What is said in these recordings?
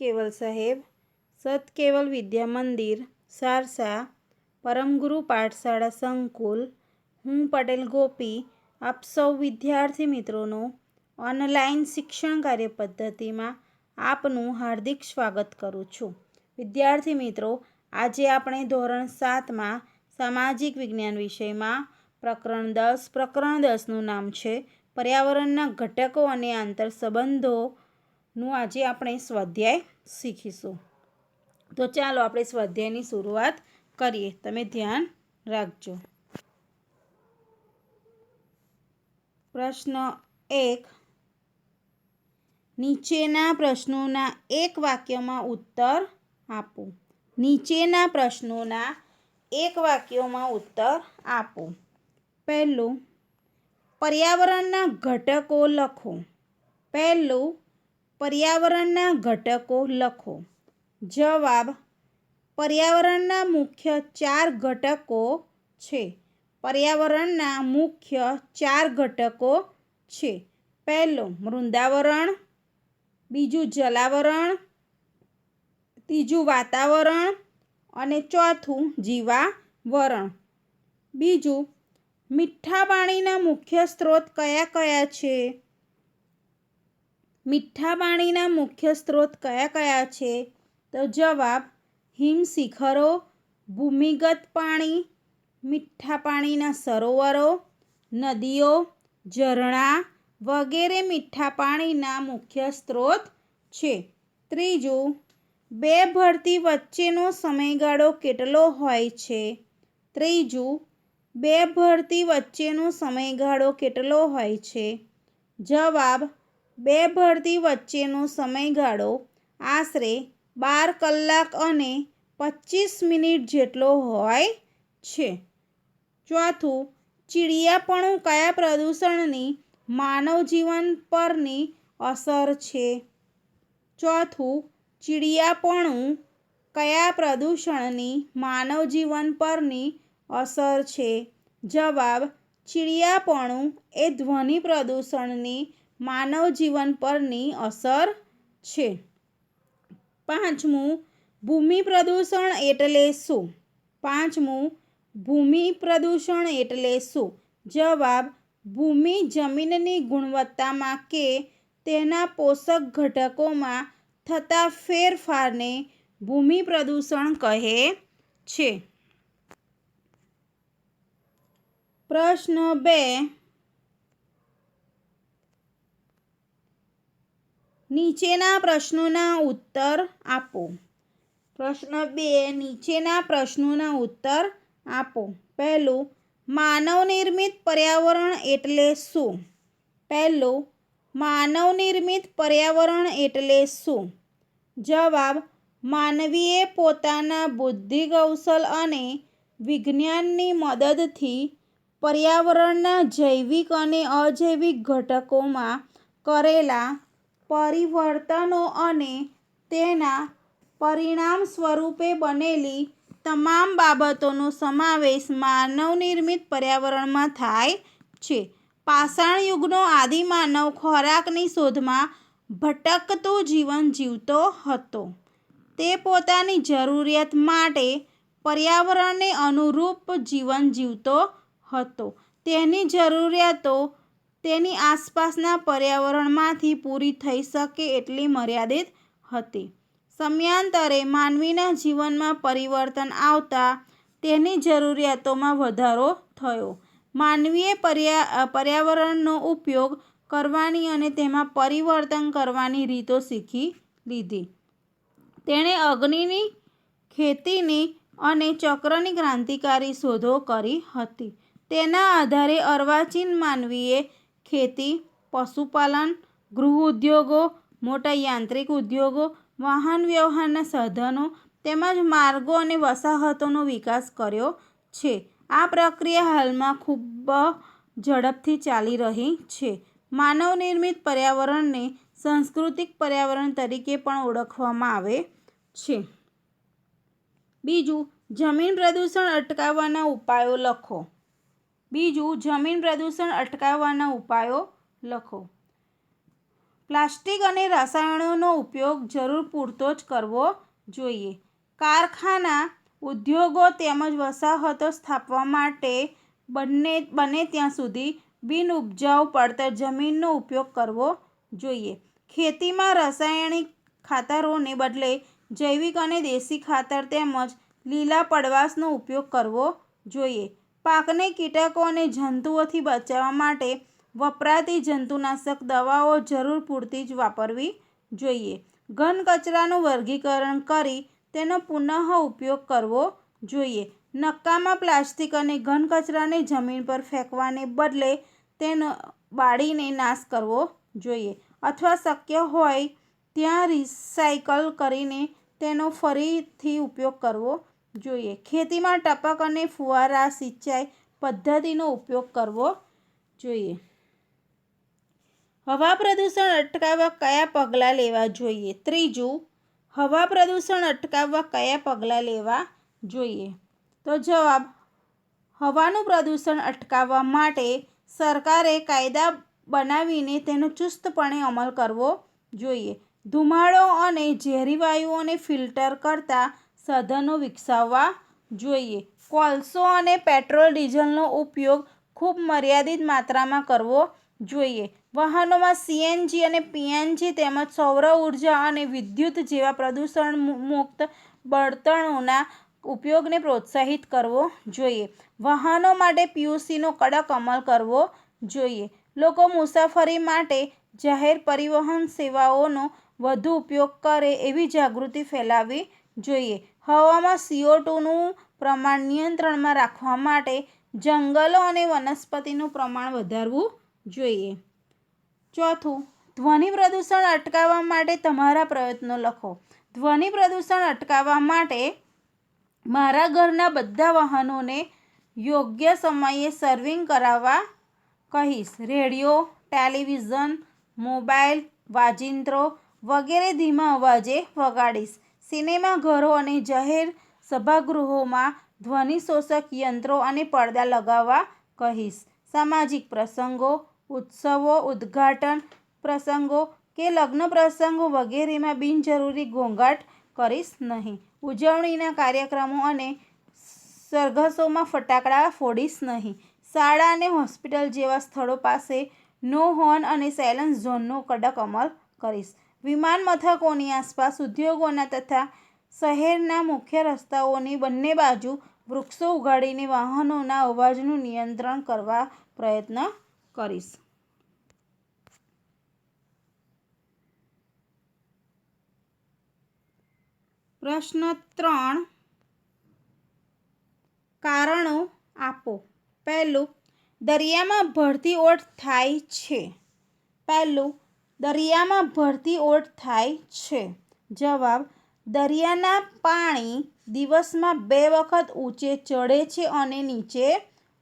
કેવલ સાહેબ, સત કેવલ વિદ્યા મંદિર, સારસા, પરમગુરુ પાઠશાળા સંકુલ. હું પટેલ ગોપી આપ સૌ વિદ્યાર્થી મિત્રોનો ઓનલાઈન શિક્ષણ કાર્ય પદ્ધતિમાં આપનું હાર્દિક સ્વાગત કરું છું. વિદ્યાર્થી મિત્રો, આજે આપણે ધોરણ 7માં સામાજિક વિજ્ઞાન વિષયમાં પ્રકરણ 10નું નામ છે પર્યાવરણના ઘટકો અને આંતર સંબંધોનું આજે આપણે સ્વાધ્યાય શીખીશું. તો ચાલો આપણે સ્વાધ્યાયની શરૂઆત કરીએ. તમે ધ્યાન રાખજો. પ્રશ્ન 1. નીચેના પ્રશ્નોના એક વાક્યમાં ઉત્તર આપો. નીચેના પ્રશ્નોના એક વાક્યમાં ઉત્તર આપો. પહેલું, પર્યાવરણના ઘટકો લખો. પહેલું, પર્યાવરણના ઘટકો લખો. જવાબ: પર્યાવરણના મુખ્ય 4 ઘટકો છે. પર્યાવરણના મુખ્ય 4 ઘટકો છે. પહેલું મૃદાવરણ, બીજું જલાવરણ, ત્રીજું વાતાવરણ અને ચોથું જીવાવરણ. બીજું, મીઠા પાણીના મુખ્ય સ્ત્રોત કયા કયા છે? મીઠા પાણીના મુખ્ય સ્ત્રોત કયા કયા છે? તો જવાબ: હિમશિખરો, ભૂમિગત પાણી, મીઠા પાણીના સરોવરો, નદીઓ, ઝરણા વગેરે મીઠા પાણીના મુખ્ય સ્ત્રોત છે. ત્રીજું, બે ભરતી વચ્ચેનો સમયગાળો કેટલો હોય છે? ત્રીજું, બે ભરતી વચ્ચેનો સમયગાળો કેટલો હોય છે? જવાબ: બે ભરતી વચ્ચેનો સમયગાળો આશરે 12 કલાક અને 25 મિનિટ જેટલો હોય છે. ચોથું, ચીડિયાપણું કયા પ્રદૂષણની માનવ જીવન પરની અસર છે? ચોથું, ચીડિયાપણું કયા પ્રદૂષણની માનવ જીવન પરની અસર છે? જવાબ: ચીડિયાપણું એ ધ્વનિ પ્રદૂષણની માનવ જીવન પરની અસર છે. પાંચમું, ભૂમિ પ્રદૂષણ એટલે શું? પાંચમું, ભૂમિ પ્રદૂષણ એટલે શું? જવાબ: ભૂમિ જમીનની ગુણવત્તામાં કે તેના પોષક ઘટકોમાં થતા ફેરફારને ભૂમિ પ્રદૂષણ કહે છે. પ્રશ્ન 2. નીચેના પ્રશ્નોના ઉત્તર આપો. પ્રશ્ન 2. નીચેના પ્રશ્નોના ઉત્તર આપો. પહેલું, માનવ નિર્મિત પર્યાવરણ એટલે શું? પહેલું, માનવ નિર્મિત પર્યાવરણ એટલે શું? જવાબ: માનવીએ પોતાના બુદ્ધિ કૌશલ અને વિજ્ઞાનની મદદથી પર્યાવરણના જૈવિક અને અજૈવિક ઘટકોમાં કરેલા પરિવર્તનો અને તેના પરિણામ સ્વરૂપે બનેલી તમામ બાબતોનો સમાવેશ માનવ નિર્મિત પર્યાવરણમાં થાય છે. પાષાણ યુગનો આદિમાનવ ખોરાકની શોધમાં ભટકતું જીવન જીવતો હતો. તે પોતાની જરૂરિયાત માટે પર્યાવરણને અનુરૂપ જીવન જીવતો હતો. તેની જરૂરિયાતો તેની આસપાસના પર્યાવરણમાંથી પૂરી થઈ શકે એટલી મર્યાદિત હતી. સમયાંતરે માનવીના જીવનમાં પરિવર્તન આવતા તેની જરૂરિયાતોમાં વધારો થયો. માનવીએ પર્યાવરણનો ઉપયોગ કરવાની અને તેમાં પરિવર્તન કરવાની રીતો શીખી લીધી. તેણે અગ્નિની, ખેતીની અને ચક્રની ક્રાંતિકારી શોધો કરી હતી. તેના આધારે અર્વાચીન માનવીએ ખેતી, પશુપાલન, ગૃહ ઉદ્યોગો, મોટા યાંત્રિક ઉદ્યોગો, વાહન વ્યવહારના સાધનો તેમજ માર્ગો અને વસાહતોનો વિકાસ કર્યો છે. આ પ્રક્રિયા હાલમાં ખૂબ ઝડપથી ચાલી રહી છે. માનવ નિર્મિત પર્યાવરણને સાંસ્કૃતિક પર્યાવરણ તરીકે પણ ઓળખવામાં આવે છે. બીજું, જમીન પ્રદૂષણ અટકાવવાના ઉપાયો લખો. બીજું, જમીન પ્રદૂષણ અટકાવવાના ઉપાયો લખો. પ્લાસ્ટિક અને રસાયણોનો ઉપયોગ જરૂર પૂરતો જ કરવો જોઈએ. કારખાના, ઉદ્યોગો તેમજ વસાહતો સ્થાપવા માટે બને ત્યાં સુધી બિનઉપજાઉ પડતર જમીનનો ઉપયોગ કરવો જોઈએ. ખેતીમાં રાસાયણિક ખાતરોને બદલે જૈવિક અને દેશી ખાતર તેમજ લીલા પડવાશનો ઉપયોગ કરવો જોઈએ. પાકને કીટકો અને જંતુઓથી બચાવવા માટે વપરાતી જંતુનાશક દવાઓ જરૂર પૂરતી જ વાપરવી જોઈએ. ઘન કચરાનું વર્ગીકરણ કરી તેનો પુનઃ ઉપયોગ કરવો જોઈએ. નકામા પ્લાસ્ટિક અને ઘન કચરાને જમીન પર ફેંકવાને બદલે તેનો બાળીને નાશ કરવો જોઈએ અથવા શક્ય હોય ત્યાં રિસાયકલ કરીને તેનો ફરીથી ઉપયોગ કરવો જોઈએ. ખેતીમાં ટપક અને ફુવારા સિંચાઈ પદ્ધતિનો ઉપયોગ કરવો જોઈએ. હવા પ્રદૂષણ અટકાવવા કયા પગલાં લેવા જોઈએ? ત્રીજું, હવા પ્રદૂષણ અટકાવવા કયા પગલાં લેવા જોઈએ? તો જવાબ, હવાનું પ્રદૂષણ અટકાવવા માટે સરકારે કાયદા બનાવીને તેનો ચુસ્તપણે અમલ કરવો જોઈએ. ધુમાડો અને ઝેરી વાયુઓને ફિલ્ટર કરતા સાધનો વિકસાવવા જોઈએ. કોલસો અને પેટ્રોલ ડીઝલનો ઉપયોગ ખૂબ મર્યાદિત માત્રામાં કરવો જોઈએ. વાહનોમાં સીએનજી અને પીએનજી તેમજ સૌર ઉર્જા અને વિદ્યુત જેવા પ્રદૂષણ મુક્ત બળતણોના ઉપયોગને પ્રોત્સાહિત કરવો જોઈએ. વાહનો માટે પીયુસીનો કડક અમલ કરવો જોઈએ. લોકો મુસાફરી માટે જાહેર પરિવહન સેવાઓનો વધુ ઉપયોગ કરે એવી જાગૃતિ ફેલાવવી જોઈએ. હવામાં CO2નું પ્રમાણ નિયંત્રણમાં રાખવા માટે જંગલો અને વનસ્પતિનું પ્રમાણ વધારવું જોઈએ. ચોથું, ધ્વનિ પ્રદૂષણ અટકાવવા માટે તમારા પ્રયત્નો લખો. ધ્વનિ પ્રદૂષણ અટકાવવા માટે મારા ઘરના બધા વાહનોને યોગ્ય સમયે સર્વિંગ કરાવવા કહીશ. રેડિયો, ટેલિવિઝન, મોબાઈલ, વાજિંત્રો વગેરે ધીમા અવાજે વગાડીશ. સિનેમાઘરો અને જાહેર સભાગૃહોમાં ધ્વનિશોષક યંત્રો અને પડદા લગાવવા કહીશ. સામાજિક પ્રસંગો, ઉત્સવો, ઉદ્ઘાટન પ્રસંગો કે લગ્ન પ્રસંગો વગેરેમાં બિનજરૂરી ઘોંઘાટ કરીશ નહીં. ઉજવણીના કાર્યક્રમો અને સરઘસોમાં ફટાકડા ફોડીશ નહીં. શાળા અને હોસ્પિટલ જેવા સ્થળો પાસે નો હોર્ન અને સાયલન્સ ઝોનનો કડક અમલ કરીશ. વિમાન મથકોની આસપાસ, ઉદ્યોગોના તથા શહેરના મુખ્ય રસ્તાઓની બંને બાજુ વૃક્ષો ઉગાડીને વાહનોના અવાજનું નિયંત્રણ કરવા પ્રયત્ન કરીશ. પ્રશ્ન 3, કારણો આપો. પહેલું, દરિયામાં ભરતી ઓટ થાય છે. દરિયામાં ભરતી ઓટ થાય છે. જવાબ, દરિયાના પાણી દિવસમાં 2 વખત ઊંચે ચડે છે અને નીચે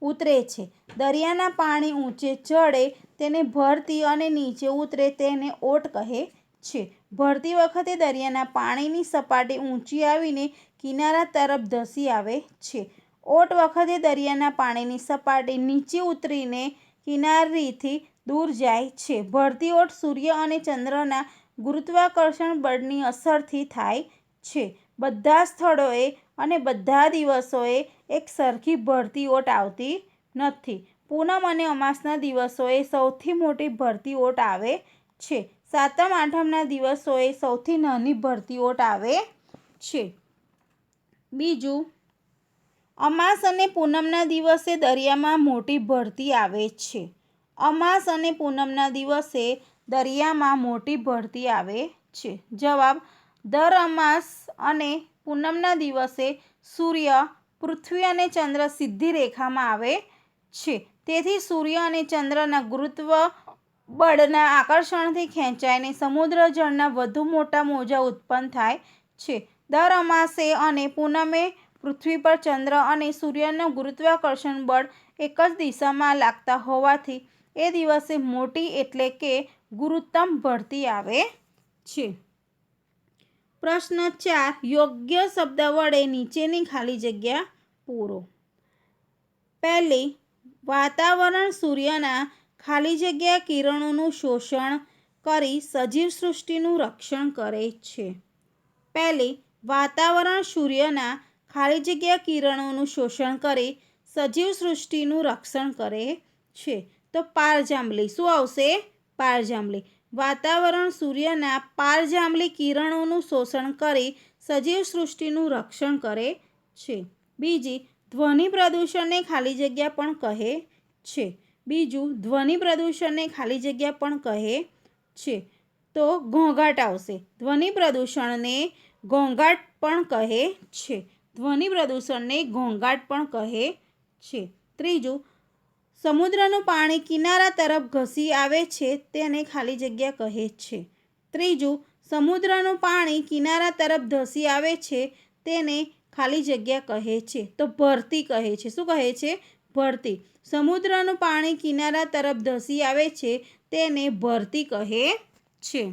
ઉતરે છે. દરિયાના પાણી ઊંચે ચડે તેને ભરતી અને નીચે ઉતરે તેને ઓટ કહે છે. ભરતી વખતે દરિયાના પાણીની સપાટી ઊંચી આવીને કિનારા તરફ ધસી આવે છે. ઓટ વખતે દરિયાના પાણીની સપાટી નીચી ઉતરીને કિનારીથી દૂર જાય છે. ભરતી ઓટ સૂર્ય અને ચંદ્રના ગુરુત્વાકર્ષણ બળની અસરથી થાય છે. બધા સ્થળોએ અને બધા દિવસોએ એક સરખી ભરતી ઓટ આવતી નથી. પૂનમ અને અમાસના દિવસોએ સૌથી મોટી ભરતી ઓટ આવે છે. સાતમ આઠમના દિવસોએ સૌથી નાની ભરતી ઓટ આવે છે. બીજું, અમાસ અને પૂનમના દિવસે દરિયામાં મોટી ભરતી આવે છે. અમાસ અને પૂનમના દિવસે દરિયામાં મોટી ભરતી આવે છે. જવાબ, દર અમાસ અને પૂનમના દિવસે સૂર્ય, પૃથ્વી અને ચંદ્ર સીધી રેખામાં આવે છે. તેથી સૂર્ય અને ચંદ્રના ગુરુત્વ બળના આકર્ષણથી ખેંચાઈને સમુદ્ર જળના વધુ મોટા મોજાં ઉત્પન્ન થાય છે. દર અમાસે અને પૂનમે પૃથ્વી પર ચંદ્ર અને સૂર્યનું ગુરુત્વાકર્ષણ બળ એક જ દિશામાં લાગતા હોવાથી એ દિવસે મોટી એટલે કે ગુરુત્તમ ભરતી આવે છે. પ્રશ્ન 4, યોગ્ય શબ્દ વડે નીચેની ખાલી જગ્યા પૂરો. પહેલી, વાતાવરણ સૂર્યના ખાલી જગ્યા કિરણોનું શોષણ કરી સજીવ સૃષ્ટિનું રક્ષણ કરે છે? પહેલી, વાતાવરણ સૂર્યના ખાલી જગ્યા કિરણોનું શોષણ કરી સજીવ સૃષ્ટિનું રક્ષણ કરે છે. તો પારજાંબલી. શું આવશે? પારજાંબલી. વાતાવરણ સૂર્યના પારજાંબલી કિરણોનું શોષણ કરી સજીવ સૃષ્ટિનું રક્ષણ કરે છે. બીજી, ધ્વનિ પ્રદૂષણને ખાલી જગ્યા પણ કહે છે. બીજું, ધ્વનિ પ્રદૂષણને ખાલી જગ્યા પણ કહે છે. તો ઘોંઘાટ આવશે. ધ્વનિ પ્રદૂષણને ઘોંઘાટ પણ કહે છે. ધ્વનિ પ્રદૂષણને ઘોંઘાટ પણ કહે છે. ત્રીજું, સમુદ્રનું પાણી કિનારા તરફ ઘસી આવે છે તેને ખાલી જગ્યા કહે છે. ત્રીજું, સમુદ્રનું પાણી કિનારા તરફ ધસી આવે છે તેને ખાલી જગ્યા કહે છે. તો ભરતી કહે છે. શું કહે છે? ભરતી. સમુદ્રનું પાણી કિનારા તરફ ધસી આવે છે તેને ભરતી કહે છે.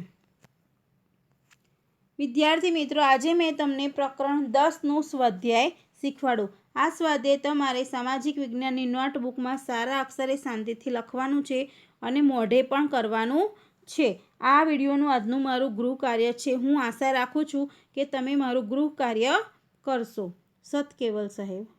વિદ્યાર્થી મિત્રો, આજે મેં તમને પ્રકરણ 10નું સ્વાધ્યાય શીખવાડું. આ સ્વાધ્યાય તમારે સામાજિક વિજ્ઞાનની નોટબુકમાં સારા અક્ષરે શાંતિથી લખવાનું છે અને મોઢે પણ કરવાનું છે. આ વિડીયોનું આજનું મારું ગૃહ કાર્ય છે. હું આશા રાખું છું કે તમે મારું ગૃહ કાર્ય કરશો. સત કેવલ સાહેબ.